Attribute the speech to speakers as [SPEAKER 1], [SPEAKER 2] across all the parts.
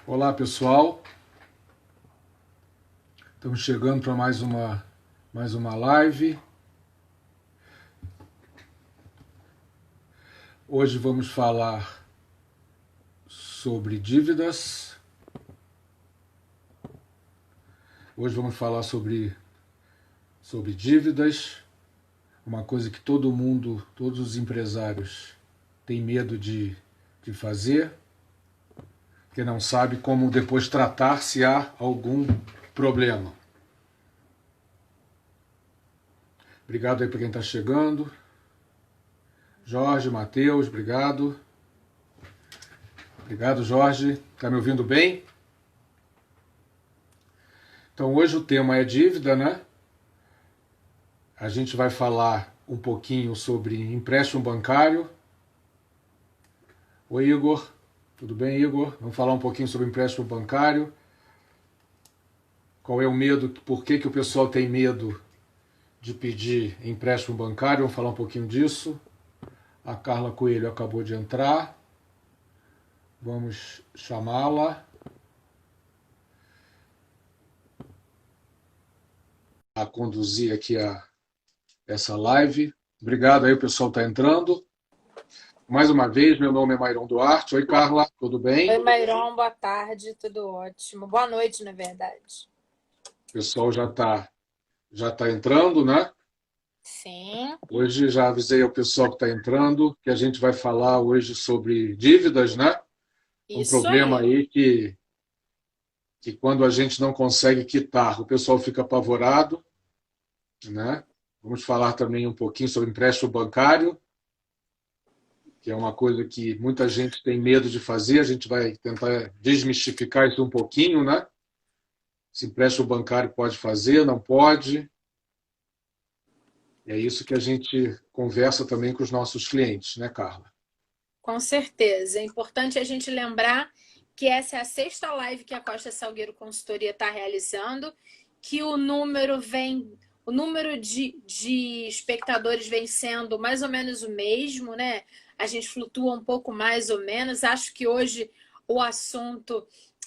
[SPEAKER 1] Olá pessoal, estamos chegando para mais uma live. Hoje vamos falar sobre dívidas. Hoje vamos falar sobre dívidas, uma coisa que todo mundo, todos os empresários têm medo de fazer, porque não sabe como depois tratar se há algum problema. Obrigado aí para quem está chegando. Jorge, Matheus, obrigado. Obrigado, Jorge. Está me ouvindo bem? Então hoje o tema é dívida, né? A gente vai falar um pouquinho sobre empréstimo bancário. Oi, Igor. Tudo bem, Igor? Vamos falar um pouquinho sobre empréstimo bancário. Qual é o medo, por que o pessoal tem medo de pedir empréstimo bancário? Vamos falar um pouquinho disso. A Carla Coelho acabou de entrar. Vamos chamá-la a conduzir aqui essa live. Obrigado aí, o pessoal está entrando. Mais uma vez, meu nome é Mairon Duarte. Oi, Carla, tudo bem?
[SPEAKER 2] Oi, Mairon, boa tarde, tudo ótimo. Boa noite, na verdade.
[SPEAKER 1] O pessoal já tá entrando, né?
[SPEAKER 2] Sim.
[SPEAKER 1] Hoje já avisei ao pessoal que está entrando que a gente vai falar hoje sobre dívidas, né? Um
[SPEAKER 2] Isso
[SPEAKER 1] problema
[SPEAKER 2] aí.
[SPEAKER 1] aí que quando a gente não consegue quitar, o pessoal fica apavorado, né? Vamos falar também um pouquinho sobre empréstimo bancário, que é uma coisa que muita gente tem medo de fazer. A gente vai tentar desmistificar isso um pouquinho, né? Se empréstimo bancário pode fazer, não pode. É isso que a gente conversa também com os nossos clientes, né, Carla?
[SPEAKER 2] Com certeza. É importante a gente lembrar que essa é a sexta live que a Costa Salgueiro Consultoria está realizando, que o número de espectadores vem sendo mais ou menos o mesmo, né? A gente flutua um pouco mais ou menos. Acho que hoje o assunto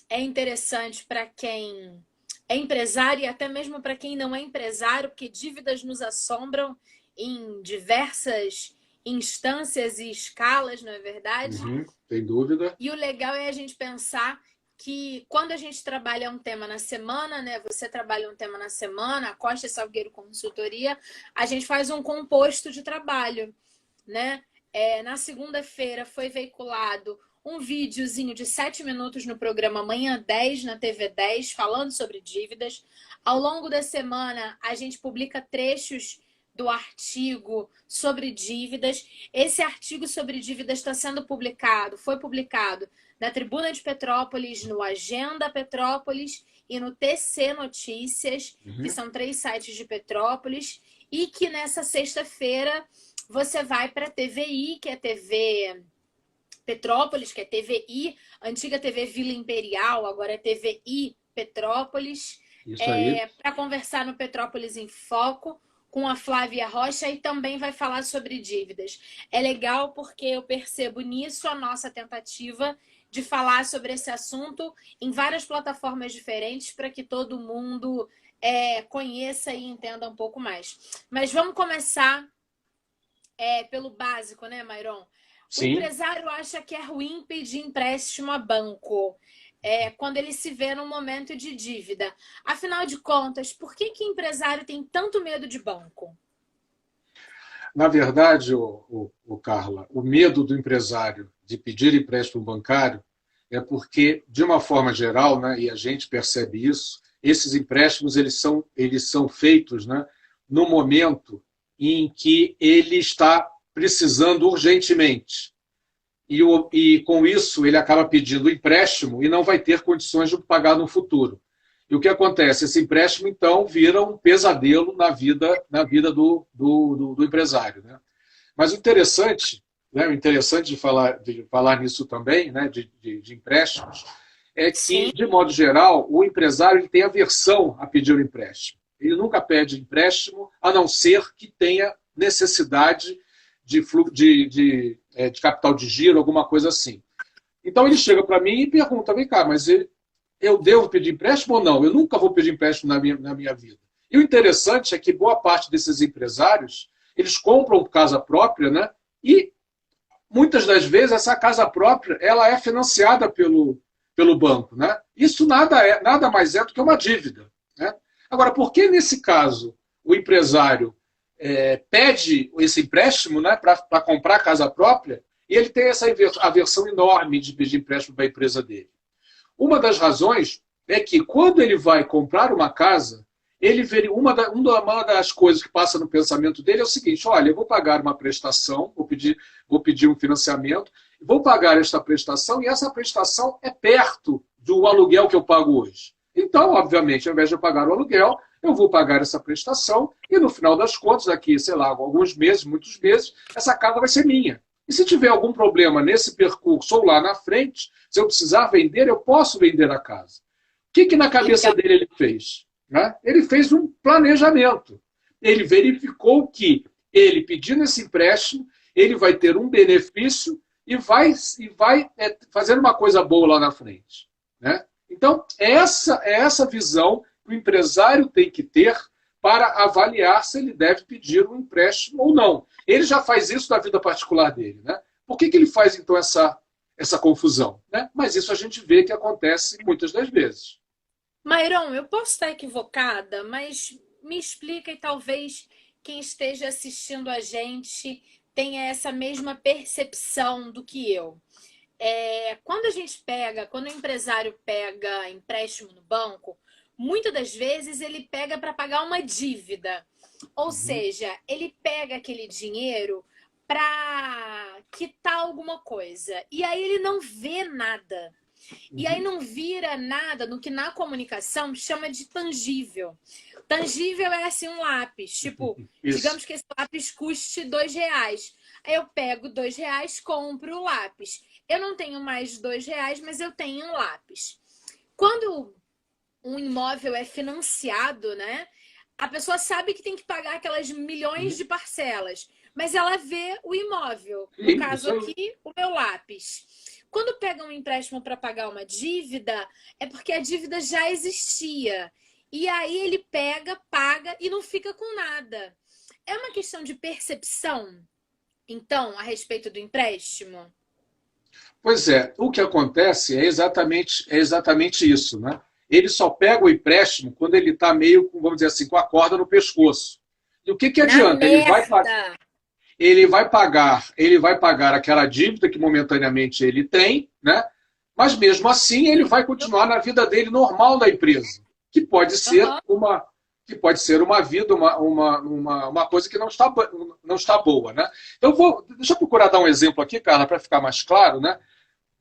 [SPEAKER 2] é interessante para quem é empresário e até mesmo para quem não é empresário, porque dívidas nos assombram em diversas instâncias e escalas, não é verdade?
[SPEAKER 1] Uhum, sem dúvida.
[SPEAKER 2] E o legal é a gente pensar que quando a gente trabalha um tema na semana, né? Você trabalha um tema na semana, a Costa Salgueiro Consultoria, a gente faz um composto de trabalho, né? Na segunda-feira foi veiculado um videozinho de 7 minutos no programa Manhã 10, na TV 10, falando sobre dívidas. Ao longo da semana, a gente publica trechos do artigo sobre dívidas. Esse artigo sobre dívidas está sendo publicado, foi publicado na Tribuna de Petrópolis, no Agenda Petrópolis e no TC Notícias, que
[SPEAKER 1] Uhum.
[SPEAKER 2] são 3 sites de Petrópolis, e que nessa sexta-feira você vai para a TVI, que é TV Petrópolis, que é TVI, antiga TV Vila Imperial, agora é TVI Petrópolis,
[SPEAKER 1] Isso aí.
[SPEAKER 2] para conversar no Petrópolis em Foco com a Flávia Rocha e também vai falar sobre dívidas. É legal porque eu percebo nisso a nossa tentativa de falar sobre esse assunto em várias plataformas diferentes para que todo mundo conheça e entenda um pouco mais. Mas vamos começar pelo básico, né, Mairon? O
[SPEAKER 1] Sim.
[SPEAKER 2] empresário acha que é ruim pedir empréstimo a banco quando ele se vê num momento de dívida. Afinal de contas, por que empresário tem tanto medo de banco?
[SPEAKER 1] Na verdade, o Carla, o medo do empresário de pedir empréstimo bancário é porque, de uma forma geral, né, e a gente percebe isso, esses empréstimos eles são feitos, né, no momento em que ele está precisando urgentemente. E com isso ele acaba pedindo empréstimo e não vai ter condições de pagar no futuro. E o que acontece? Esse empréstimo, então, vira um pesadelo na vida do empresário. Né? Mas o interessante de falar nisso também, né, de empréstimos, é
[SPEAKER 2] Sim,
[SPEAKER 1] que, de modo geral, o empresário ele tem aversão a pedir o empréstimo. Ele nunca pede empréstimo, a não ser que tenha necessidade de capital de giro, alguma coisa assim. Então ele chega para mim e pergunta, vem cá, mas eu devo pedir empréstimo ou não? Eu nunca vou pedir empréstimo na minha vida. E o interessante é que boa parte desses empresários, eles compram casa própria, né? E muitas das vezes essa casa própria ela é financiada pelo banco, né? Isso nada mais é do que uma dívida, né? Agora, por que nesse caso o empresário pede esse empréstimo, né, para comprar casa própria e ele tem essa aversão enorme de pedir empréstimo para a empresa dele? Uma das razões é que quando ele vai comprar uma casa, uma das coisas que passa no pensamento dele é o seguinte: olha, eu vou pagar uma prestação, vou pedir um financiamento, vou pagar esta prestação e essa prestação é perto do aluguel que eu pago hoje. Então, obviamente, ao invés de eu pagar o aluguel, eu vou pagar essa prestação e no final das contas, daqui, sei lá, alguns meses, muitos meses, essa casa vai ser minha. E se tiver algum problema nesse percurso ou lá na frente, se eu precisar vender, eu posso vender a casa. O que na cabeça dele ele fez? Né? Ele fez um planejamento. Ele verificou que ele, pedindo esse empréstimo, ele vai ter um benefício e vai fazer uma coisa boa lá na frente. Né? Então, essa é essa visão que o empresário tem que ter para avaliar se ele deve pedir um empréstimo ou não. Ele já faz isso na vida particular dele. Né? Por que ele faz, então, essa confusão? Né? Mas isso a gente vê que acontece muitas das vezes.
[SPEAKER 2] Mairon, eu posso estar equivocada, mas me explica e talvez quem esteja assistindo a gente tenha essa mesma percepção do que eu. Quando o empresário pega empréstimo no banco, muitas das vezes ele pega para pagar uma dívida. Ou seja, ele pega aquele dinheiro para quitar alguma coisa. E aí ele não vê nada. E aí não vira nada no que na comunicação chama de tangível. Tangível é assim um lápis. Tipo, digamos que esse lápis custe R$2. Aí eu pego R$2, compro o lápis. Eu não tenho mais R$2, mas eu tenho um lápis. Quando um imóvel é financiado, né? A pessoa sabe que tem que pagar aquelas milhões de parcelas, mas ela vê o imóvel. No caso aqui, o meu lápis. Quando pega um empréstimo para pagar uma dívida, é porque a dívida já existia. E aí ele pega, paga e não fica com nada. É uma questão de percepção, então, a respeito do empréstimo?
[SPEAKER 1] Pois é, o que acontece é exatamente isso, né? Ele só pega o empréstimo quando ele está meio, vamos dizer assim, com a corda no pescoço. E o que adianta? Ele vai pagar aquela dívida que momentaneamente ele tem, né? Mas mesmo assim ele vai continuar na vida dele normal da empresa, que pode ser uma vida, uma coisa que não está boa, né? Então deixa eu procurar dar um exemplo aqui, Carla, para ficar mais claro, né?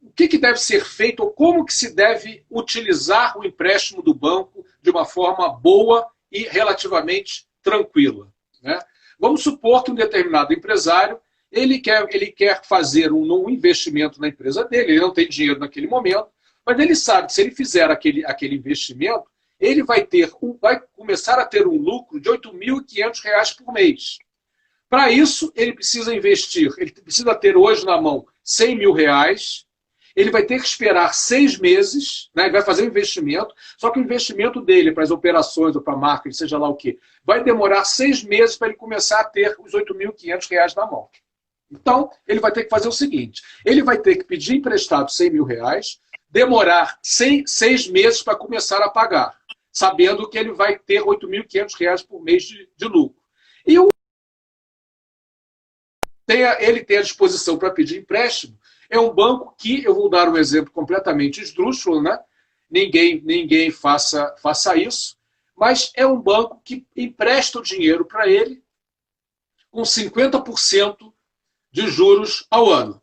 [SPEAKER 1] O que deve ser feito ou como que se deve utilizar o empréstimo do banco de uma forma boa e relativamente tranquila, né? Vamos supor que um determinado empresário ele quer fazer um investimento na empresa dele, ele não tem dinheiro naquele momento, mas ele sabe que se ele fizer aquele investimento, ele vai começar a ter um lucro de R$8.500 por mês. Para isso, ele precisa investir, ele precisa ter hoje na mão R$100 mil, ele vai ter que esperar 6 meses, né? Ele vai fazer um investimento, só que o investimento dele para as operações ou para a marca, seja lá o quê, vai demorar 6 meses para ele começar a ter os R$8.500 na mão. Então, ele vai ter que fazer o seguinte, ele vai ter que pedir emprestado R$100 mil, demorar 6 meses para começar a pagar, sabendo que ele vai ter R$8.500 por mês de lucro. E ele tem a disposição para pedir empréstimo. É um banco que, eu vou dar um exemplo completamente esdrúxulo, né? Ninguém faça isso, mas é um banco que empresta o dinheiro para ele com 50% de juros ao ano.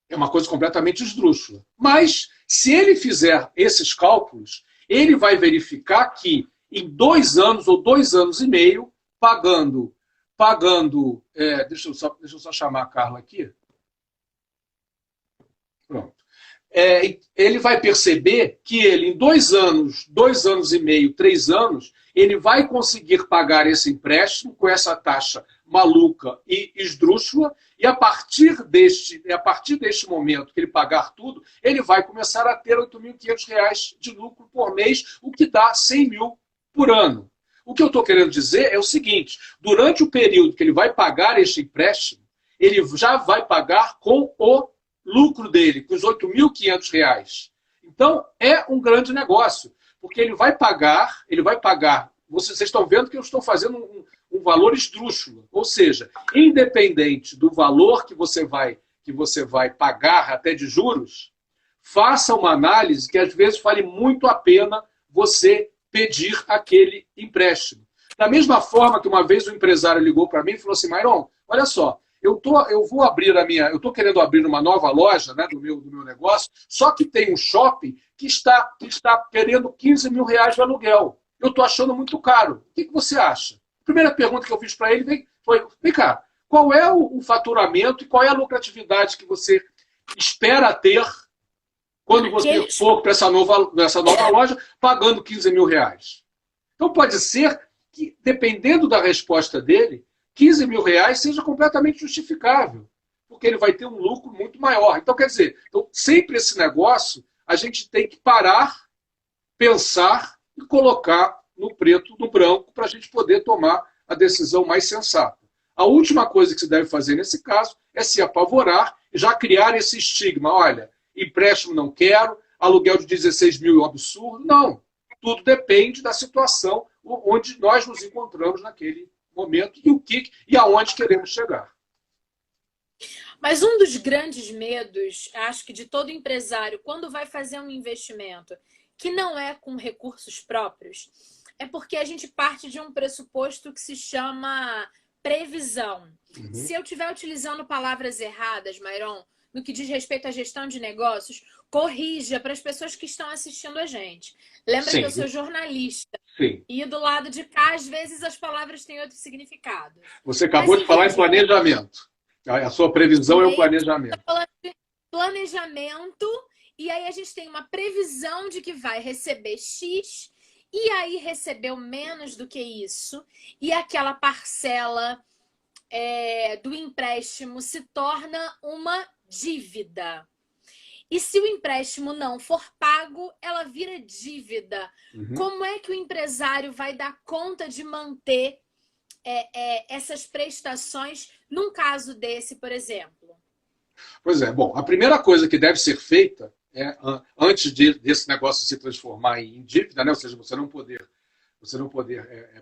[SPEAKER 1] É uma coisa completamente esdrúxula. Mas, se ele fizer esses cálculos, ele vai verificar que em 2 anos ou 2 anos e meio, pagando deixa eu só chamar a Carla aqui. Pronto. ele vai perceber que ele, em 2 anos e meio, 3 anos, ele vai conseguir pagar esse empréstimo com essa taxa maluca e esdrúxula, e a partir deste momento que ele pagar tudo, ele vai começar a ter R$ 8.500 de lucro por mês, o que dá 100 mil por ano. O que eu estou querendo dizer é o seguinte: durante o período que ele vai pagar este empréstimo, ele já vai pagar com o lucro dele, com os R$ 8.500. Então, é um grande negócio, porque ele vai pagar, vocês estão vendo que eu estou fazendo um valor esdrúxulo, ou seja, independente do valor que você vai pagar até de juros, faça uma análise que às vezes vale muito a pena você pedir aquele empréstimo. Da mesma forma que uma vez um empresário ligou para mim e falou assim: Myron, olha só, eu estou querendo abrir uma nova loja, né, do meu negócio, só que tem um shopping que está querendo R$ 15 mil de aluguel. Eu estou achando muito caro. O que você acha? A primeira pergunta que eu fiz para ele foi: vem cá, qual é o faturamento e qual é a lucratividade que você espera ter quando você for para essa nova loja pagando R$ 15 mil? Então pode ser que, dependendo da resposta dele, R$ 15 mil seja completamente justificável, porque ele vai ter um lucro muito maior. Então, quer dizer, sempre esse negócio a gente tem que parar, pensar e colocar no preto, no branco, para a gente poder tomar a decisão mais sensata. A última coisa que se deve fazer nesse caso é se apavorar e já criar esse estigma. Olha, empréstimo não quero, aluguel de 16 mil é um absurdo. Não, tudo depende da situação onde nós nos encontramos naquele momento e aonde queremos chegar.
[SPEAKER 2] Mas um dos grandes medos, acho que de todo empresário, quando vai fazer um investimento que não é com recursos próprios, é porque a gente parte de um pressuposto que se chama previsão.
[SPEAKER 1] Uhum.
[SPEAKER 2] Se eu estiver utilizando palavras erradas, Myron, no que diz respeito à gestão de negócios, corrija para as pessoas que estão assistindo a gente. Lembra que eu sou jornalista.
[SPEAKER 1] Sim.
[SPEAKER 2] E do lado de cá, às vezes, as palavras têm outro significado.
[SPEAKER 1] Você acabou de falar em planejamento. A sua previsão é o planejamento.
[SPEAKER 2] Estou falando de planejamento, e aí a gente tem uma previsão de que vai receber X, e aí recebeu menos do que isso, e aquela parcela do empréstimo se torna uma dívida. E se o empréstimo não for pago, ela vira dívida.
[SPEAKER 1] Uhum.
[SPEAKER 2] Como é que o empresário vai dar conta de manter essas prestações num caso desse, por exemplo?
[SPEAKER 1] Pois é. Bom, a primeira coisa que deve ser feita antes desse negócio se transformar em dívida, né? Ou seja, você não poder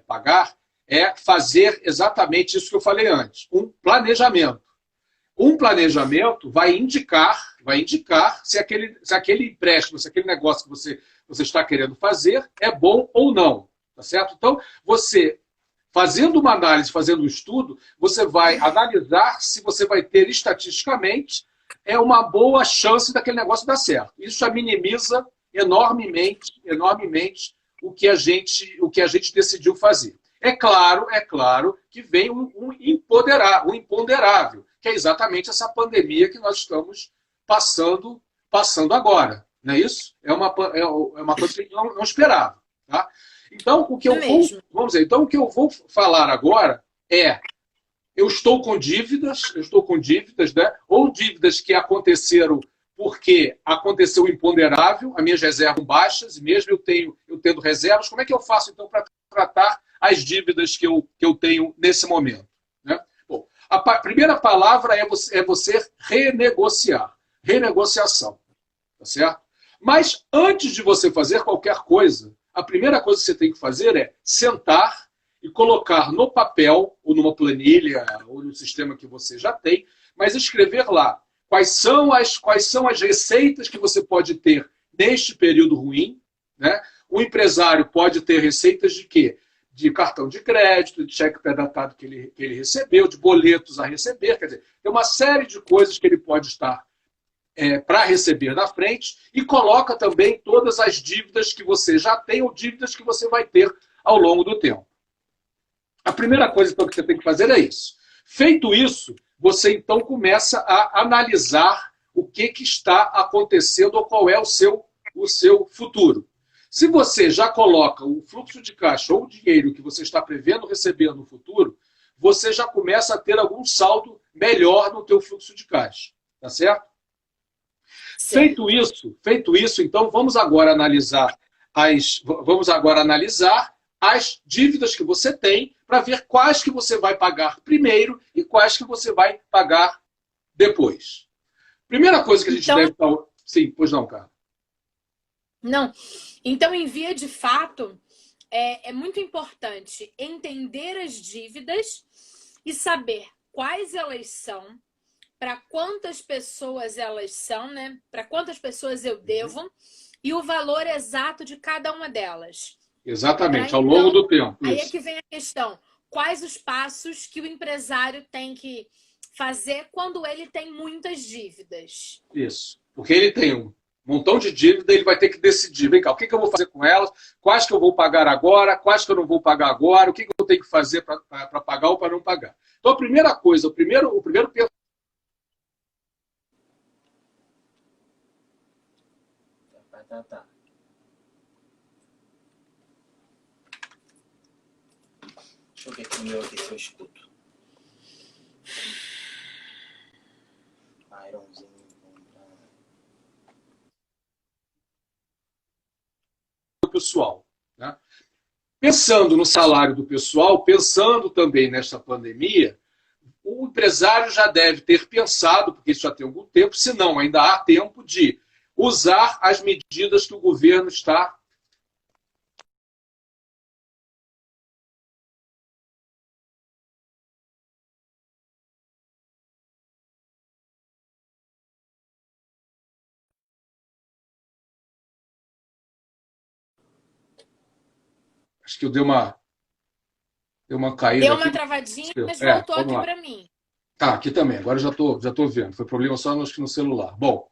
[SPEAKER 1] pagar, é fazer exatamente isso que eu falei antes, um planejamento. Um planejamento vai indicar se aquele empréstimo, se aquele negócio que você está querendo fazer é bom ou não. Tá certo? Então, você, fazendo uma análise, fazendo um estudo, você vai analisar se você vai ter estatisticamente uma boa chance daquele negócio dar certo. Isso já minimiza enormemente o que a gente decidiu fazer. É claro que vem um imponderável, que é exatamente essa pandemia que nós estamos passando agora. Não é isso? É uma coisa que a gente não esperava. Tá? Então, o que eu vou falar agora é: eu estou com dívidas, né? Ou dívidas que aconteceram porque aconteceu o imponderável, as minhas reservas baixas, e mesmo eu tendo reservas, como é que eu faço então para tratar as dívidas que eu tenho nesse momento? Né? Bom, a primeira palavra é você renegociar. Renegociação. Tá certo? Mas antes de você fazer qualquer coisa, a primeira coisa que você tem que fazer é sentar e colocar no papel, ou numa planilha, ou no sistema que você já tem, mas escrever lá quais são as receitas que você pode ter neste período ruim. Né? O empresário pode ter receitas de quê? De cartão de crédito, de cheque pré-datado que ele recebeu, de boletos a receber. Quer dizer, tem uma série de coisas que ele pode estar para receber na frente, e coloca também todas as dívidas que você já tem ou dívidas que você vai ter ao longo do tempo. A primeira coisa então, que você tem que fazer é isso. Feito isso, você então começa a analisar o que está acontecendo ou qual é o seu futuro. Se você já coloca o fluxo de caixa ou o dinheiro que você está prevendo receber no futuro, você já começa a ter algum saldo melhor no teu fluxo de caixa. Tá certo? Feito isso, então vamos agora analisar as dívidas que você tem para ver quais que você vai pagar primeiro e quais que você vai pagar depois. Primeira coisa que a gente deve estar... Sim, pois não, Carla.
[SPEAKER 2] Não. Então, em via de fato, é muito importante entender as dívidas e saber quais elas são, para quantas pessoas elas são, né? Para quantas pessoas eu devo e o valor exato de cada uma delas.
[SPEAKER 1] Exatamente, ao longo do tempo.
[SPEAKER 2] Aí é que vem a questão. Quais os passos que o empresário tem que fazer quando ele tem muitas dívidas?
[SPEAKER 1] Isso. Porque ele tem um montão de dívida, ele vai ter que decidir, vem cá, o que eu vou fazer com elas, quais que eu vou pagar agora, quais que eu não vou pagar agora, o que eu tenho que fazer para pagar ou para não pagar. Então, a primeira coisa, o primeiro
[SPEAKER 3] Tá. Deixa eu ver aqui o meu aqui, se eu escuto. Ironzinho.
[SPEAKER 1] pessoal, né? Pensando no salário do pessoal, pensando também nesta pandemia, o empresário já deve ter pensado, porque isso já tem algum tempo, se não, ainda há tempo de usar as medidas que o governo está... Acho que eu dei uma caída.
[SPEAKER 2] Deu uma
[SPEAKER 1] aqui.
[SPEAKER 2] travadinha, mas voltou aqui para mim.
[SPEAKER 1] Tá, aqui também. Agora já tô vendo. Foi problema só no celular. Bom.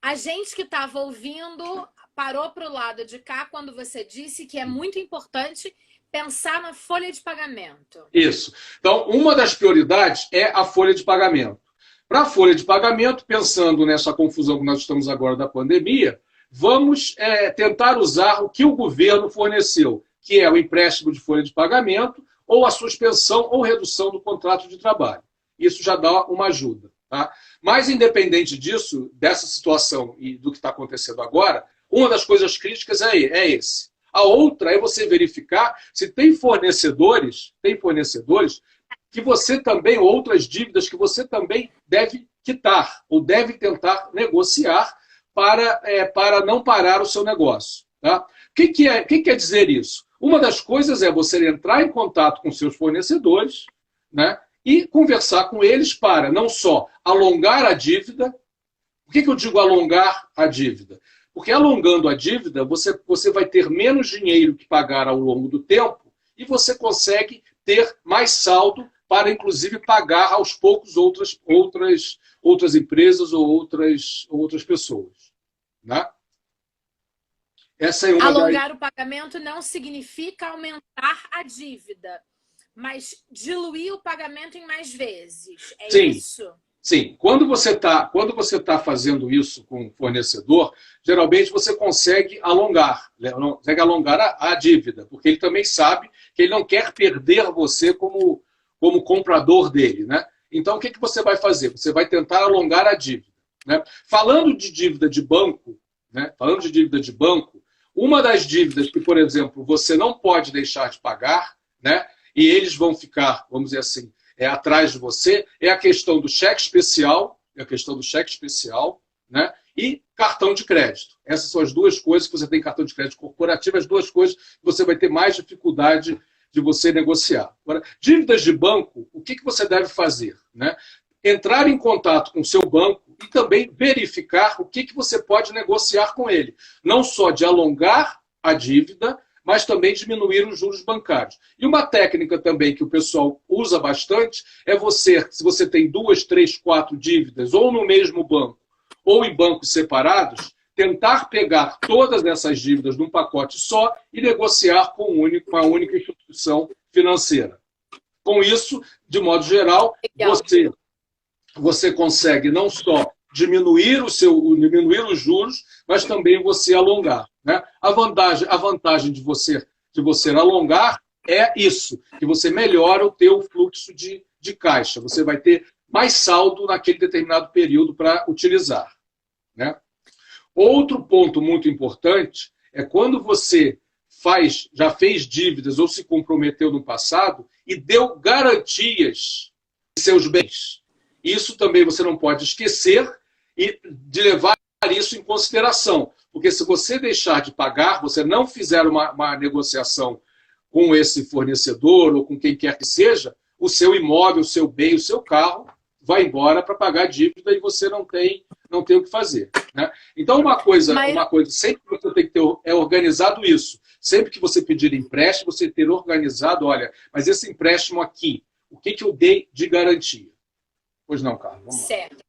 [SPEAKER 2] A gente que estava ouvindo parou para o lado de cá quando você disse que é muito importante pensar na folha de pagamento.
[SPEAKER 1] Isso. Então, uma das prioridades é a folha de pagamento. Para a folha de pagamento, pensando nessa confusão que nós estamos agora da pandemia, vamos tentar usar o que o governo forneceu, que é o empréstimo de folha de pagamento ou a suspensão ou redução do contrato de trabalho. Isso já dá uma ajuda. Tá? Mas, independente disso, dessa situação e do que está acontecendo agora, uma das coisas críticas é esse. A outra é você verificar se tem fornecedores que você também, outras dívidas que você também deve quitar ou deve tentar negociar para não parar o seu negócio. Tá? O que quer dizer isso? Uma das coisas é você entrar em contato com seus fornecedores, né, e conversar com eles para não só alongar a dívida. Por que eu digo alongar a dívida? Porque alongando a dívida, você vai ter menos dinheiro que pagar ao longo do tempo e você consegue ter mais saldo para, inclusive, pagar aos poucos outras empresas ou outras pessoas. Né? Essa é uma
[SPEAKER 2] Alongar o pagamento não significa aumentar a dívida, mas diluir o pagamento em mais vezes. É
[SPEAKER 1] Sim.
[SPEAKER 2] isso?
[SPEAKER 1] Sim, quando você está fazendo isso com o fornecedor, geralmente você consegue alongar a dívida, porque ele também sabe que ele não quer perder você como comprador dele. Né? Então, o que você vai fazer? Você vai tentar alongar a dívida. Né? Falando de dívida de banco, uma das dívidas que, por exemplo, você não pode deixar de pagar, né? E eles vão ficar, vamos dizer assim, atrás de você, é a questão do cheque especial, né? E cartão de crédito. Essas são as duas coisas que você tem, cartão de crédito corporativo, as duas coisas que você vai ter mais dificuldade de você negociar. Agora, dívidas de banco, o que você deve fazer? Né? Entrar em contato com o seu banco e também verificar o que você pode negociar com ele. Não só de alongar a dívida, mas também diminuir os juros bancários. E uma técnica também que o pessoal usa bastante é se você tem 2, 3, 4 dívidas, ou no mesmo banco, ou em bancos separados, tentar pegar todas essas dívidas num pacote só e negociar com uma única instituição financeira. Com isso, de modo geral, você consegue não só diminuir os juros, mas também você alongar, né? A vantagem de você alongar é isso, que você melhora o teu fluxo de caixa. Você vai ter mais saldo naquele determinado período para utilizar, né? Outro ponto muito importante é quando você já fez dívidas ou se comprometeu no passado e deu garantias de seus bens. Isso também você não pode esquecer e de levar isso em consideração. Porque se você deixar de pagar, você não fizer uma negociação com esse fornecedor ou com quem quer que seja, o seu imóvel, o seu bem, o seu carro vai embora para pagar a dívida e você não tem o que fazer, né? Então, uma coisa sempre que você tem que ter é organizado isso. Sempre que você pedir empréstimo, você ter organizado, olha, mas esse empréstimo aqui, o que eu dei de garantia? Pois não, Carlos? Vamos lá.
[SPEAKER 2] Certo.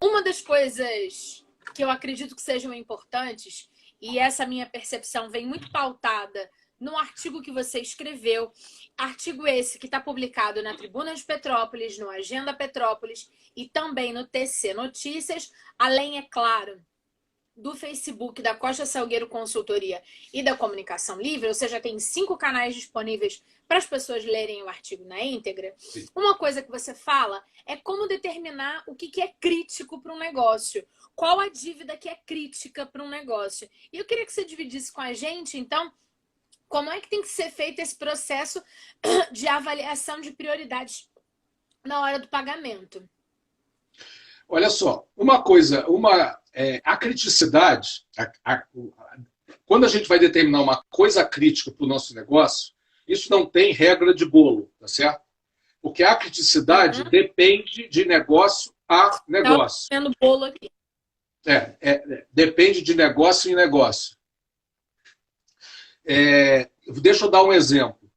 [SPEAKER 2] Uma das coisas que eu acredito que sejam importantes, e essa minha percepção vem muito pautada no artigo que você escreveu, artigo esse que está publicado na Tribuna de Petrópolis, no Agenda Petrópolis e também no TC Notícias, além, é claro, do Facebook da Costa Salgueiro Consultoria e da Comunicação Livre, ou seja, tem 5 canais disponíveis para as pessoas lerem o artigo na íntegra. Sim. Uma coisa que você fala é como determinar o que é crítico para um negócio. Qual a dívida que é crítica para um negócio. E eu queria que você dividisse com a gente, então, como é que tem que ser feito esse processo de avaliação de prioridades na hora do pagamento?
[SPEAKER 1] Olha só, uma coisa, a criticidade, quando a gente vai determinar uma coisa crítica para o nosso negócio, isso não tem regra de bolo, tá certo? Porque a criticidade depende de negócio a negócio.
[SPEAKER 2] Tá vendo bolo aqui.
[SPEAKER 1] Depende de negócio em negócio. Deixa eu dar um exemplo.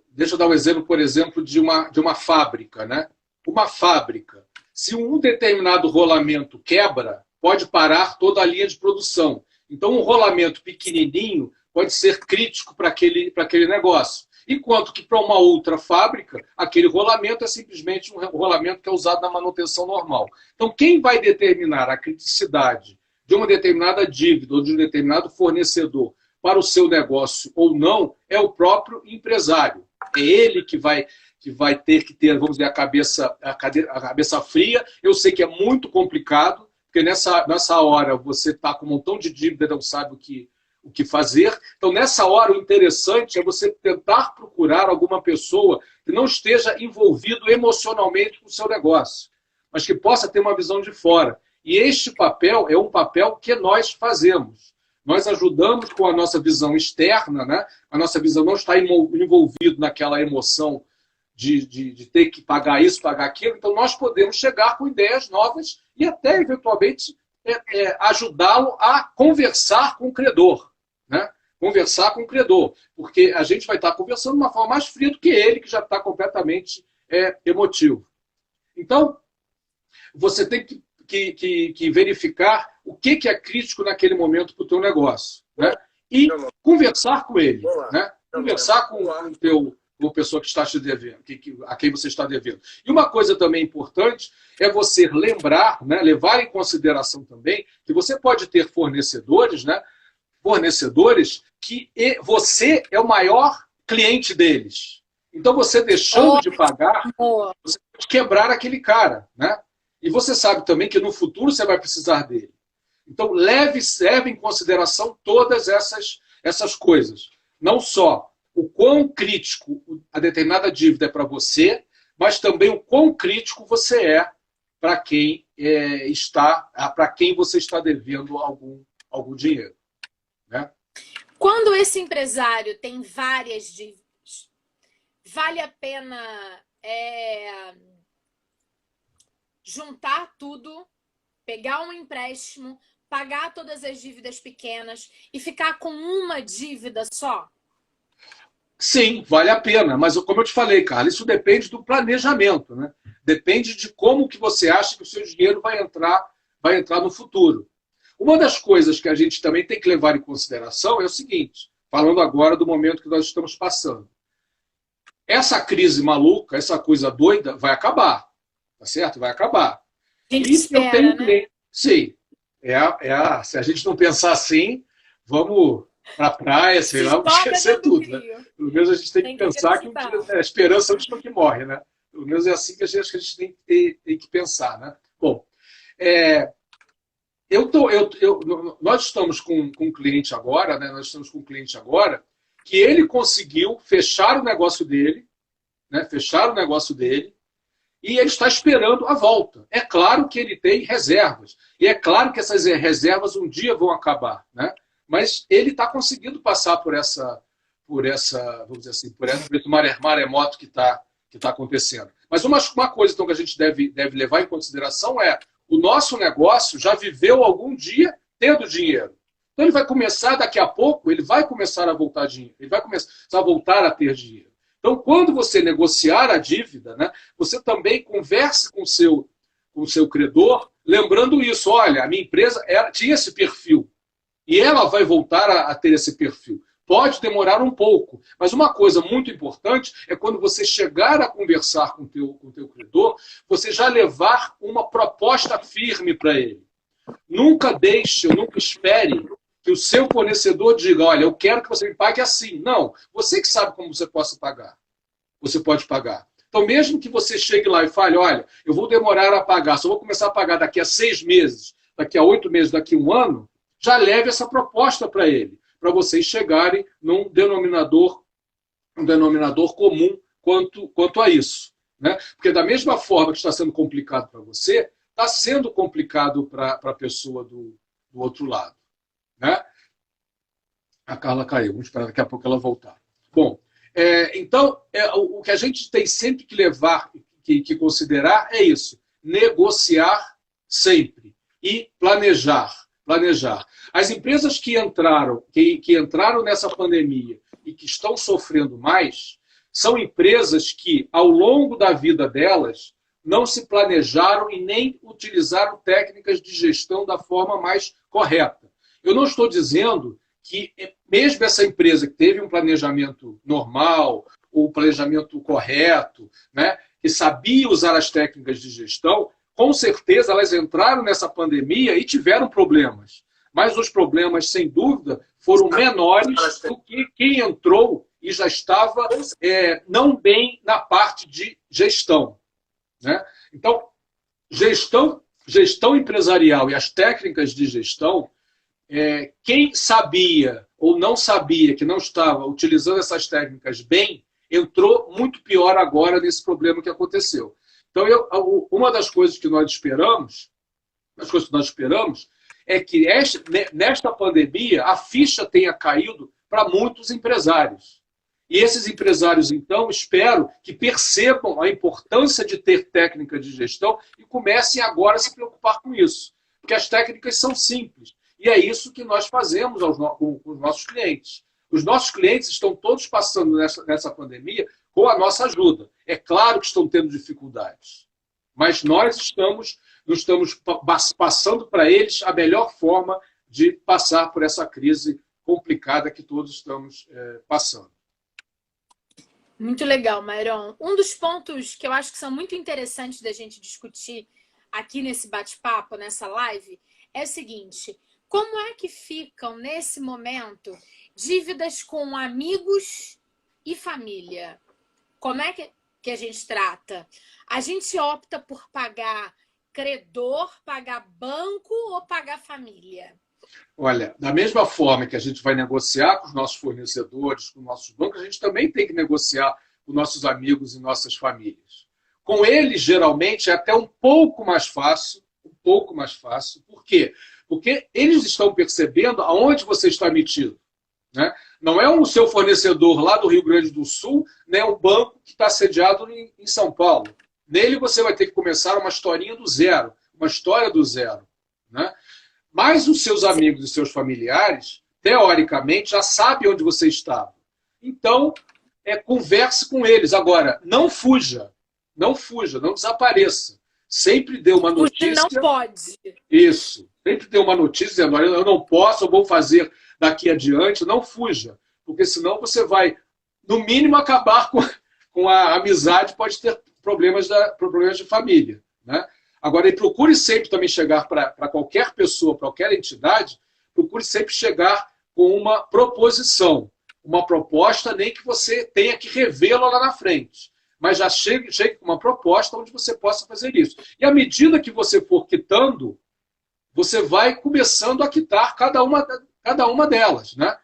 [SPEAKER 1] Deixa eu dar um exemplo, por exemplo, de uma fábrica, né? Uma fábrica. Se um determinado rolamento quebra, pode parar toda a linha de produção. Então, um rolamento pequenininho pode ser crítico para aquele negócio. Enquanto que para uma outra fábrica, aquele rolamento é simplesmente um rolamento que é usado na manutenção normal. Então, quem vai determinar a criticidade de uma determinada dívida ou de um determinado fornecedor para o seu negócio ou não é o próprio empresário. É ele que vai ter que ter, vamos dizer, a cabeça fria. Eu sei que é muito complicado, porque nessa hora você está com um montão de dívida e não sabe o que fazer. Então, nessa hora, o interessante é você tentar procurar alguma pessoa que não esteja envolvido emocionalmente com o seu negócio, mas que possa ter uma visão de fora. E este papel é um papel que nós fazemos. Nós ajudamos com a nossa visão externa, né? A nossa visão não está envolvida naquela emoção de ter que pagar isso, pagar aquilo. Então, nós podemos chegar com ideias novas e até, eventualmente, ajudá-lo a conversar com o credor. Né? Conversar com o credor. Porque a gente vai estar conversando de uma forma mais fria do que ele, que já está completamente emotivo. Então, você tem que verificar o que é crítico naquele momento para o teu negócio. Né? E conversar com ele. Né? Conversar com a pessoa que está te devendo, a quem você está devendo. E uma coisa também importante é você lembrar, né, levar em consideração também, que você pode ter fornecedores, né, fornecedores que você é o maior cliente deles. Então, você deixando de pagar, você pode quebrar aquele cara. Né? E você sabe também que no futuro você vai precisar dele. Então, leve em consideração todas essas coisas. Não só o quão crítico a determinada dívida é para você, mas também o quão crítico você é para quem você está devendo algum dinheiro. Né?
[SPEAKER 2] Quando esse empresário tem várias dívidas, vale a pena juntar tudo, pegar um empréstimo, pagar todas as dívidas pequenas e ficar com uma dívida só?
[SPEAKER 1] Sim, vale a pena, mas como eu te falei, Carla, isso depende do planejamento, né? Depende de como que você acha que o seu dinheiro vai entrar no futuro. Uma das coisas que a gente também tem que levar em consideração é o seguinte, falando agora do momento que nós estamos passando. Essa crise maluca, essa coisa doida, vai acabar, tá certo? Vai acabar.
[SPEAKER 2] gente
[SPEAKER 1] E se eu tenho
[SPEAKER 2] espera,
[SPEAKER 1] um
[SPEAKER 2] né?
[SPEAKER 1] cliente... Sim, se a gente não pensar assim, vamos para a praia, sei
[SPEAKER 2] Se
[SPEAKER 1] lá, vamos
[SPEAKER 2] joga
[SPEAKER 1] esquecer
[SPEAKER 2] dentro do
[SPEAKER 1] tudo, né?
[SPEAKER 2] rio.
[SPEAKER 1] Pelo menos a gente tem que
[SPEAKER 2] Tem que
[SPEAKER 1] pensar que
[SPEAKER 2] acreditar.
[SPEAKER 1] a esperança é a última que morre, né? Pelo menos é assim que acho que a gente tem que pensar, né? Bom, é, nós estamos com um cliente agora, né? Nós estamos com um cliente agora que ele conseguiu fechar o negócio dele, né? Fechar o negócio dele, e ele está esperando a volta. É claro que ele tem reservas. E é claro que essas reservas um dia vão acabar, né? Mas ele está conseguindo passar por vamos dizer assim, por esse maremoto que está acontecendo. Mas uma coisa então, que a gente deve levar em consideração é o nosso negócio já viveu algum dia tendo dinheiro. Então ele vai começar, daqui a pouco, ele vai começar a voltar dinheiro, ele vai começar a voltar a ter dinheiro. Então, quando você negociar a dívida, né, você também converse com o seu credor, lembrando isso. Olha, a minha empresa tinha esse perfil e ela vai voltar a ter esse perfil. Pode demorar um pouco, mas uma coisa muito importante é quando você chegar a conversar com o teu credor, você já levar uma proposta firme para ele. Nunca espere que o seu fornecedor diga, olha, eu quero que você me pague assim. Não, você que sabe como você possa pagar. Você pode pagar. Então, mesmo que você chegue lá e fale, olha, eu vou demorar a pagar, só vou começar a pagar daqui a 6 meses, daqui a 8 meses, daqui a 1 ano, já leve essa proposta para ele, para vocês chegarem num denominador comum quanto a isso. Né? Porque da mesma forma que está sendo complicado para você, está sendo complicado para a pessoa do outro lado. Né? A Carla caiu, vamos esperar daqui a pouco ela voltar. Bom, então, o que a gente tem sempre que levar, que considerar é isso, negociar sempre e planejar. As empresas que entraram nessa pandemia e que estão sofrendo mais, são empresas que, ao longo da vida delas, não se planejaram e nem utilizaram técnicas de gestão da forma mais correta. Eu não estou dizendo que, mesmo essa empresa que teve um planejamento normal, ou um planejamento correto, né, que sabia usar as técnicas de gestão, com certeza elas entraram nessa pandemia e tiveram problemas. Mas os problemas, sem dúvida, foram menores do que quem entrou e já estava não bem na parte de gestão. Né? Então, gestão empresarial e as técnicas de gestão, quem sabia ou não sabia que não estava utilizando essas técnicas bem, entrou muito pior agora nesse problema que aconteceu. Então, uma das coisas que nós esperamos, é que nesta pandemia a ficha tenha caído para muitos empresários. E esses empresários, então, espero que percebam a importância de ter técnica de gestão e comecem agora a se preocupar com isso. Porque as técnicas são simples. E é isso que nós fazemos com os nossos clientes. Os nossos clientes estão todos passando nessa pandemia com a nossa ajuda. É claro que estão tendo dificuldades, mas nós estamos passando para eles a melhor forma de passar por essa crise complicada que todos estamos passando.
[SPEAKER 2] Muito legal, Mairon. Um dos pontos que eu acho que são muito interessantes da gente discutir aqui nesse bate-papo, nessa live, é o seguinte: como é que ficam, nesse momento, dívidas com amigos e família? Como é que a gente trata? A gente opta por pagar credor, pagar banco ou pagar família?
[SPEAKER 1] Olha, da mesma forma que a gente vai negociar com os nossos fornecedores, com os nossos bancos, a gente também tem que negociar com nossos amigos e nossas famílias. Com eles, geralmente, é até um pouco mais fácil. Por quê? Porque eles estão percebendo aonde você está metido. Né? Não é o seu fornecedor lá do Rio Grande do Sul, né, um banco que está sediado em São Paulo. Nele você vai ter que começar uma historinha do zero, uma história do zero. Né? Mas os seus amigos e seus familiares, teoricamente, já sabem onde você estava. Então, converse com eles. Agora, não fuja, não desapareça. Sempre dê uma notícia.
[SPEAKER 2] Não pode.
[SPEAKER 1] Isso. Sempre dê uma notícia dizendo, eu não posso, eu vou fazer daqui adiante. Não fuja, porque senão você vai, no mínimo, acabar com a amizade, pode ter problemas de família. Né? Agora, e procure sempre também chegar para qualquer pessoa, para qualquer entidade, procure sempre chegar com uma proposição, uma proposta, nem que você tenha que revê-la lá na frente. Mas já chegue com uma proposta onde você possa fazer isso. E à medida que você for quitando, você vai começando a quitar cada uma delas, né?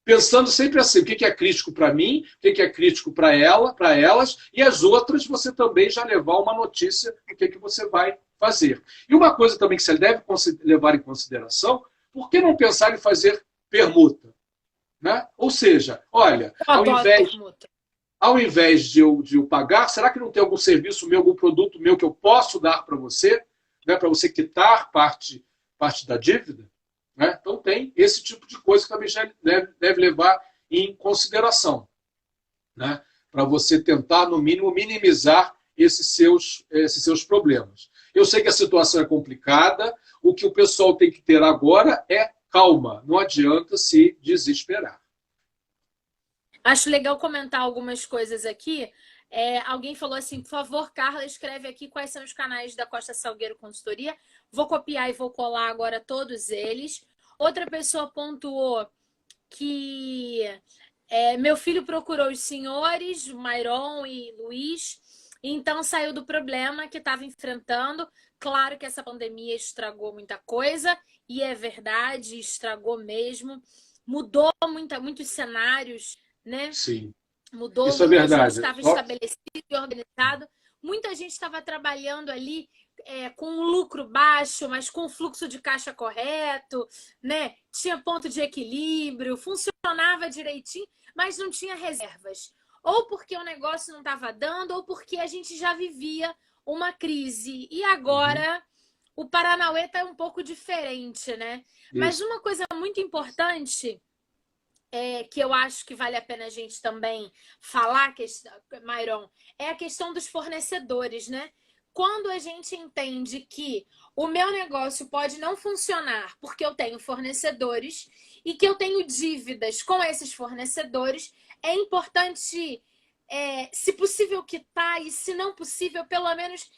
[SPEAKER 1] Pensando sempre assim, o que é crítico para mim, o que é crítico para elas, e as outras você também já levar uma notícia do que você vai fazer. E uma coisa também que você deve levar em consideração, por que não pensar em fazer permuta? Né? Ou seja, olha, ao invés de eu pagar, será que não tem algum serviço meu, algum produto meu que eu posso dar para você, né, para você quitar parte da dívida? Né? Então tem esse tipo de coisa que também já deve levar em consideração, né? Para você tentar, no mínimo, minimizar esses seus problemas. Eu sei que a situação é complicada, o que o pessoal tem que ter agora é calma, não adianta se desesperar.
[SPEAKER 2] Acho legal comentar algumas coisas aqui. Alguém falou assim, por favor, Carla, escreve aqui quais são os canais da Costa Salgueiro Consultoria. Vou copiar e vou colar agora todos eles. Outra pessoa pontuou que meu filho procurou os senhores, Mairon e Luiz, então saiu do problema que estava enfrentando. Claro que essa pandemia estragou muita coisa, e é verdade, estragou mesmo. Mudou muitos cenários, né?
[SPEAKER 1] Sim.
[SPEAKER 2] Mudou,
[SPEAKER 1] isso é verdade.
[SPEAKER 2] Estava estabelecido e organizado. Muita gente estava trabalhando ali com um lucro baixo, mas com o fluxo de caixa correto, né? Tinha ponto de equilíbrio, funcionava direitinho, mas não tinha reservas. Ou porque o negócio não estava dando, ou porque a gente já vivia uma crise. E agora o Paranauê está um pouco diferente, né? Isso. Mas uma coisa muito importante que eu acho que vale a pena a gente também falar, Mairon, é a questão dos fornecedores, né? Quando a gente entende que o meu negócio pode não funcionar porque eu tenho fornecedores e que eu tenho dívidas com esses fornecedores, é importante, se possível, quitar e, se não possível, pelo menos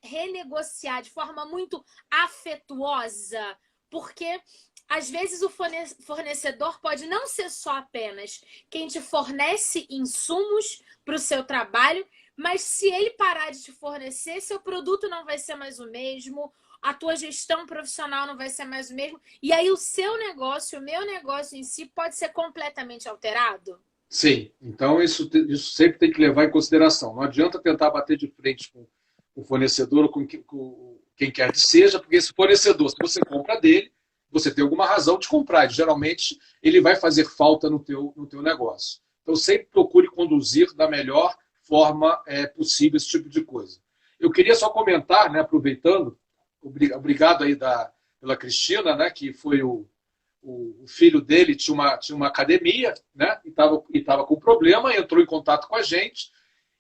[SPEAKER 2] renegociar de forma muito afetuosa, porque às vezes o fornecedor pode não ser só apenas quem te fornece insumos para o seu trabalho, mas se ele parar de te fornecer, seu produto não vai ser mais o mesmo, a tua gestão profissional não vai ser mais o mesmo, e aí o seu negócio, o meu negócio em si, pode ser completamente alterado?
[SPEAKER 1] Sim, então isso sempre tem que levar em consideração. Não adianta tentar bater de frente com o fornecedor ou com quem quer que seja, porque esse fornecedor, se você compra dele, você tem alguma razão de comprar. E, geralmente, ele vai fazer falta no teu negócio. Então, sempre procure conduzir da melhor forma possível esse tipo de coisa. Eu queria só comentar, né, aproveitando, obrigado aí pela Cristina, né, que foi o filho dele, tinha uma academia, né, e estava com problema, entrou em contato com a gente,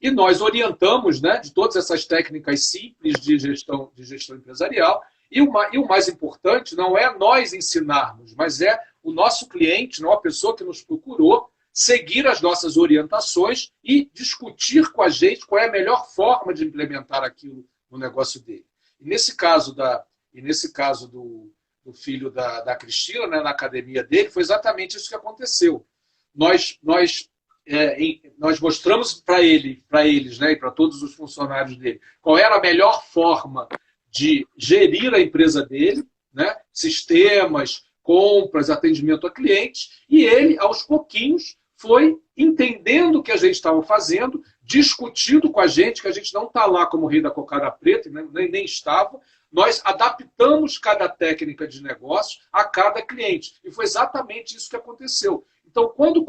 [SPEAKER 1] e nós orientamos, né, de todas essas técnicas simples de gestão empresarial. E o mais importante não é nós ensinarmos, mas é o nosso cliente, não a pessoa que nos procurou, seguir as nossas orientações e discutir com a gente qual é a melhor forma de implementar aquilo no negócio dele. E nesse caso do filho da Cristina, né, na academia dele, foi exatamente isso que aconteceu. Nós mostramos para eles, né, e para todos os funcionários dele, qual era a melhor forma de gerir a empresa dele, né? Sistemas, compras, atendimento a clientes, e ele, aos pouquinhos, foi entendendo o que a gente estava fazendo, discutindo com a gente, que a gente não está lá como rei da cocada preta, né? nem estava, nós adaptamos cada técnica de negócio a cada cliente. E foi exatamente isso que aconteceu. Então, quando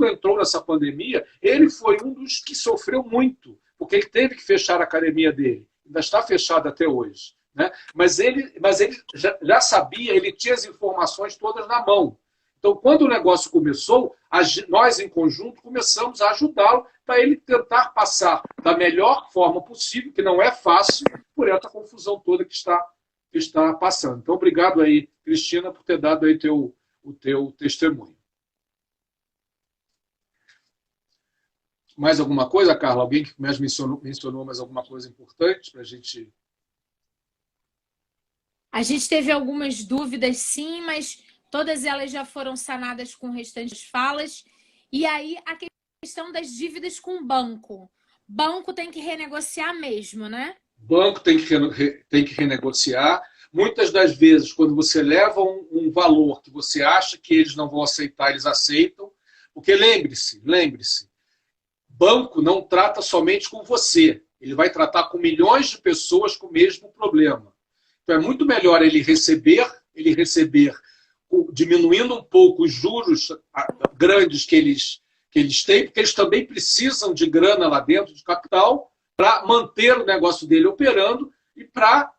[SPEAKER 1] entrou nessa pandemia, ele foi um dos que sofreu muito, porque ele teve que fechar a academia dele. Ainda está fechado até hoje. Né? Mas ele já sabia, ele tinha as informações todas na mão. Então, quando o negócio começou, nós, em conjunto, começamos a ajudá-lo para ele tentar passar da melhor forma possível, que não é fácil, por essa confusão toda que está passando. Então, obrigado aí, Cristina, por ter dado aí o teu testemunho. Mais alguma coisa, Carla? Alguém que mais mencionou mais alguma coisa importante para a gente
[SPEAKER 2] A gente teve algumas dúvidas, sim, mas todas elas já foram sanadas com restantes falas. E aí, a questão das dívidas com o banco. Banco tem que renegociar mesmo, né?
[SPEAKER 1] Banco tem que renegociar. Muitas das vezes, quando você leva um valor que você acha que eles não vão aceitar, eles aceitam. Porque lembre-se, banco não trata somente com você. Ele vai tratar com milhões de pessoas com o mesmo problema. Então é muito melhor ele receber diminuindo um pouco os juros grandes que eles têm, porque eles também precisam de grana lá dentro, de capital, para manter o negócio dele operando e para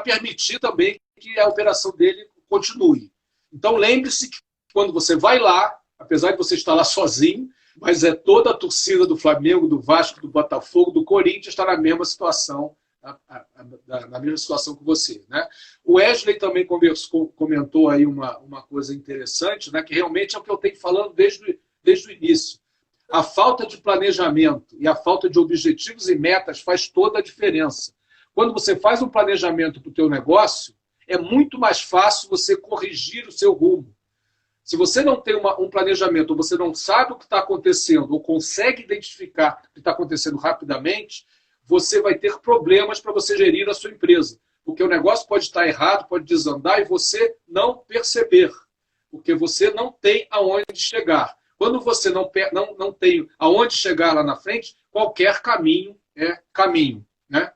[SPEAKER 1] permitir também que a operação dele continue. Então lembre-se que quando você vai lá, apesar de você estar lá sozinho, mas toda a torcida do Flamengo, do Vasco, do Botafogo, do Corinthians está na mesma situação, na mesma situação que você. Né? O Wesley também comentou aí uma coisa interessante, né, que realmente é o que eu tenho falando desde o início. A falta de planejamento e a falta de objetivos e metas faz toda a diferença. Quando você faz um planejamento para o teu negócio, é muito mais fácil você corrigir o seu rumo. Se você não tem um planejamento, ou você não sabe o que está acontecendo, ou consegue identificar o que está acontecendo rapidamente, você vai ter problemas para você gerir a sua empresa. Porque o negócio pode estar errado, pode desandar, e você não perceber. Porque você não tem aonde chegar. Quando você não tem aonde chegar lá na frente, qualquer caminho é caminho. Né?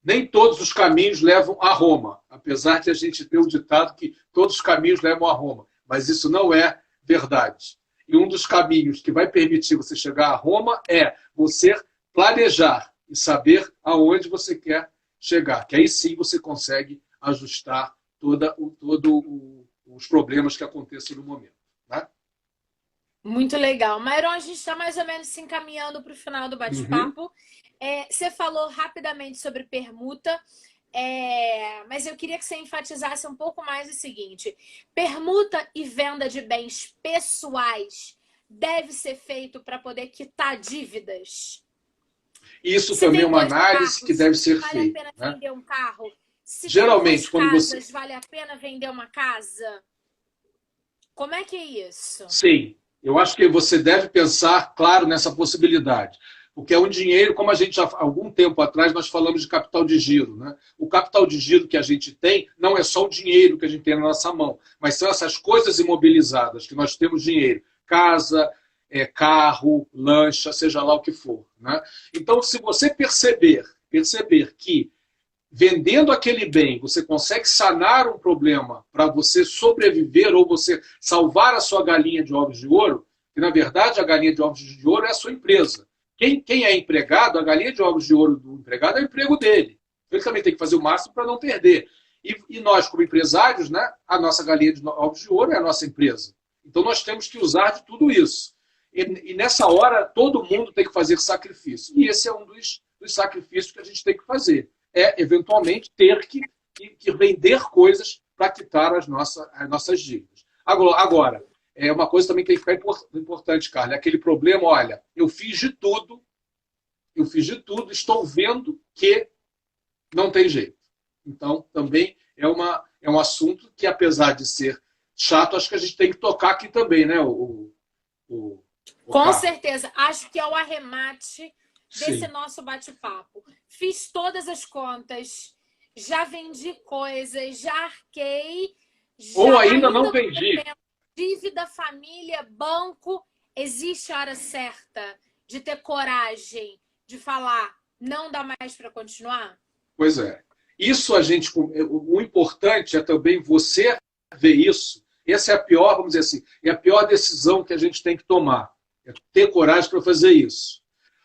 [SPEAKER 1] Nem todos os caminhos levam a Roma. Apesar de a gente ter o ditado que todos os caminhos levam a Roma. Mas isso não é verdade. E um dos caminhos que vai permitir você chegar a Roma é você planejar e saber aonde você quer chegar. Que aí sim você consegue ajustar todos os problemas que aconteçam no momento. Né?
[SPEAKER 2] Muito legal. Mairon, a gente está mais ou menos se encaminhando para o final do bate-papo. Você falou rapidamente sobre permuta. Mas eu queria que você enfatizasse um pouco mais o seguinte: permuta e venda de bens pessoais deve ser feito para poder quitar dívidas?
[SPEAKER 1] Isso também é uma análise que deve ser feita.
[SPEAKER 2] Vale a pena vender um carro? Se
[SPEAKER 1] geralmente,
[SPEAKER 2] quando você... vale a pena vender uma casa? Como é que é isso?
[SPEAKER 1] Sim, eu acho que você deve pensar, claro, nessa possibilidade. Porque é um dinheiro, como a gente já há algum tempo atrás, nós falamos de capital de giro. Né? O capital de giro que a gente tem não é só o dinheiro que a gente tem na nossa mão, mas são essas coisas imobilizadas que nós temos dinheiro. Casa, carro, lancha, seja lá o que for. Né? Então, se você perceber que vendendo aquele bem você consegue sanar um problema para você sobreviver ou você salvar a sua galinha de ovos de ouro, que na verdade a galinha de ovos de ouro é a sua empresa. Quem é empregado, a galinha de ovos de ouro do empregado é o emprego dele. Ele também tem que fazer o máximo para não perder. E nós, como empresários, né, a nossa galinha de ovos de ouro é a nossa empresa. Então nós temos que usar de tudo isso. E nessa hora, todo mundo tem que fazer sacrifício. E esse é um dos sacrifícios que a gente tem que fazer. É, eventualmente, ter que vender coisas para quitar as nossas dívidas. Agora, uma coisa também que tem que ficar importante, Carla, é aquele problema, olha, eu fiz de tudo, estou vendo que não tem jeito. Então, também é um assunto que, apesar de ser chato, acho que a gente tem que tocar aqui também, né?
[SPEAKER 2] Com certeza. Acho que é o arremate desse nosso bate-papo. Fiz todas as contas, já vendi coisas, já arquei.
[SPEAKER 1] Ou ainda não vendi.
[SPEAKER 2] Dívida, família, banco. Existe a hora certa de ter coragem de falar, não dá mais para continuar?
[SPEAKER 1] Pois é. Isso o importante é também você ver isso. Essa é a pior, vamos dizer assim, é a pior decisão que a gente tem que tomar. É ter coragem para fazer isso.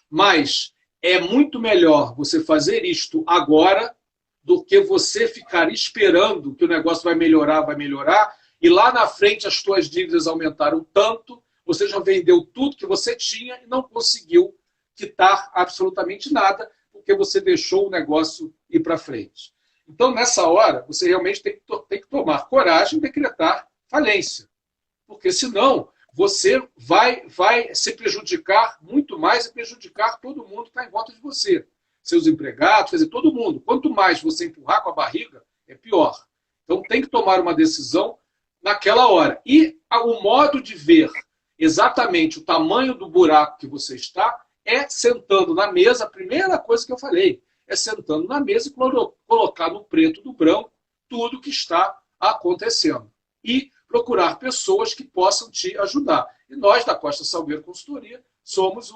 [SPEAKER 1] Mas é muito melhor você fazer isto agora do que você ficar esperando que o negócio vai melhorar, e lá na frente as suas dívidas aumentaram tanto, você já vendeu tudo que você tinha e não conseguiu quitar absolutamente nada, porque você deixou o negócio ir para frente. Então, nessa hora, você realmente tem que tomar coragem e decretar falência. Porque senão você vai se prejudicar muito mais e prejudicar todo mundo que está em volta de você. seus empregados, quer dizer, todo mundo. Quanto mais você empurrar com a barriga, é pior. Então tem que tomar uma decisão naquela hora. E o modo de ver exatamente o tamanho do buraco que você está é sentando na mesa, a primeira coisa que eu falei, é sentando na mesa e colocar no preto do branco tudo que está acontecendo. E procurar pessoas que possam te ajudar. E nós, da Costa Salgueiro Consultoria, somos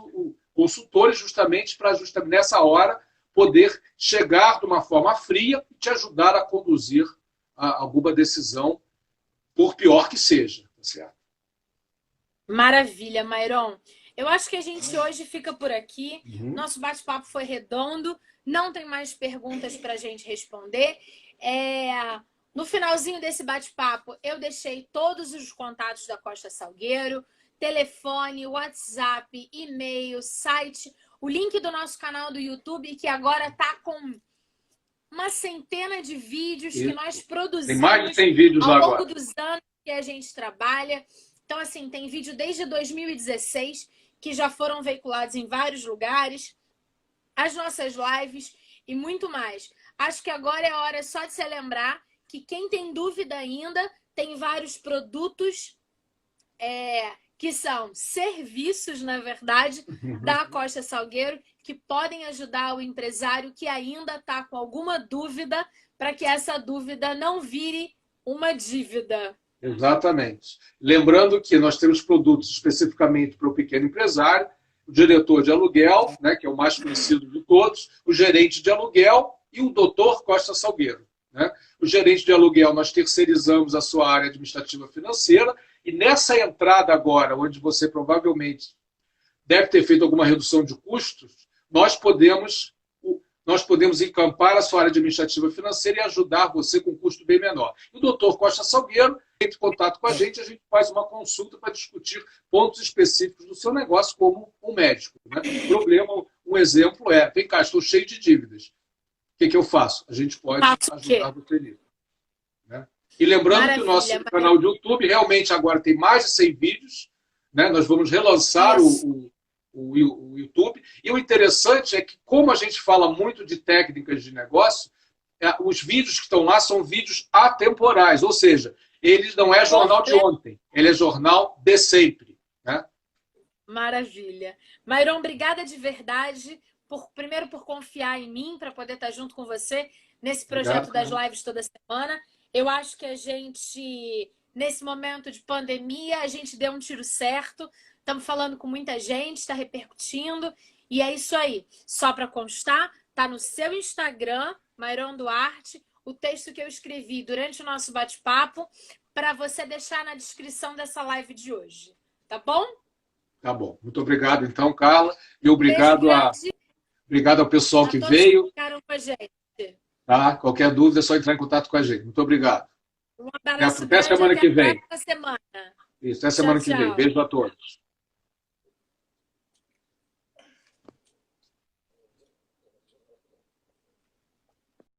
[SPEAKER 1] consultores justamente para, nessa hora, poder chegar de uma forma fria e te ajudar a conduzir alguma decisão, por pior que seja. Tá certo?
[SPEAKER 2] Maravilha, Mairon. Eu acho que a gente hoje fica por aqui. Nosso bate-papo foi redondo. Não tem mais perguntas para a gente responder. No finalzinho desse bate-papo, eu deixei todos os contatos da Costa Salgueiro, telefone, WhatsApp, e-mail, site, o link do nosso canal do YouTube, que agora está com uma centena de vídeos que nós produzimos
[SPEAKER 1] tem mais de 100 vídeos
[SPEAKER 2] ao longo
[SPEAKER 1] agora.
[SPEAKER 2] dos anos que a gente trabalha. Então, assim, tem vídeo desde 2016 que já foram veiculados em vários lugares, as nossas lives e muito mais. Acho que agora é hora só de se lembrar que quem tem dúvida ainda, tem vários produtos que são serviços, na verdade, da Costa Salgueiro, que podem ajudar o empresário que ainda está com alguma dúvida, para que essa dúvida não vire uma dívida.
[SPEAKER 1] Exatamente. Lembrando que nós temos produtos especificamente para o pequeno empresário, o diretor de aluguel, né, que é o mais conhecido de todos, o gerente de aluguel e o doutor Costa Salgueiro. Né? O gerente de aluguel, nós terceirizamos a sua área administrativa financeira, e nessa entrada agora, onde você provavelmente deve ter feito alguma redução de custos, nós podemos encampar a sua área administrativa financeira e ajudar você com um custo bem menor. E o doutor Costa Salgueiro entra em contato com a gente faz uma consulta para discutir pontos específicos do seu negócio, como um médico. Né? O problema, um exemplo vem cá, estou cheio de dívidas. O que eu faço? A gente pode ajudar você nisso. Né? E lembrando que o nosso canal de YouTube realmente agora tem mais de 100 vídeos. Né? Nós vamos relançar o YouTube. E o interessante é que, como a gente fala muito de técnicas de negócio, os vídeos que estão lá são vídeos atemporais. Ou seja, ele não é jornal de ontem, ele é jornal de sempre. Né?
[SPEAKER 2] Maravilha. Mairon, obrigada de verdade. Primeiro por confiar em mim para poder estar junto com você nesse projeto das lives toda semana. Eu acho que a gente, nesse momento de pandemia, a gente deu um tiro certo. Estamos falando com muita gente, está repercutindo. E é isso aí. Só para constar, está no seu Instagram, Mairon Duarte, o texto que eu escrevi durante o nosso bate-papo, para você deixar na descrição dessa live de hoje. Tá bom?
[SPEAKER 1] Tá bom. Muito obrigado, então, Carla. E obrigado ao pessoal que veio.
[SPEAKER 2] Ficaram com a gente.
[SPEAKER 1] Tá? Qualquer dúvida é só entrar em contato com a gente. Muito obrigado.
[SPEAKER 2] Um abraço
[SPEAKER 1] até semana que vem.
[SPEAKER 2] Semana.
[SPEAKER 1] Isso, até semana que vem. Beijo a todos.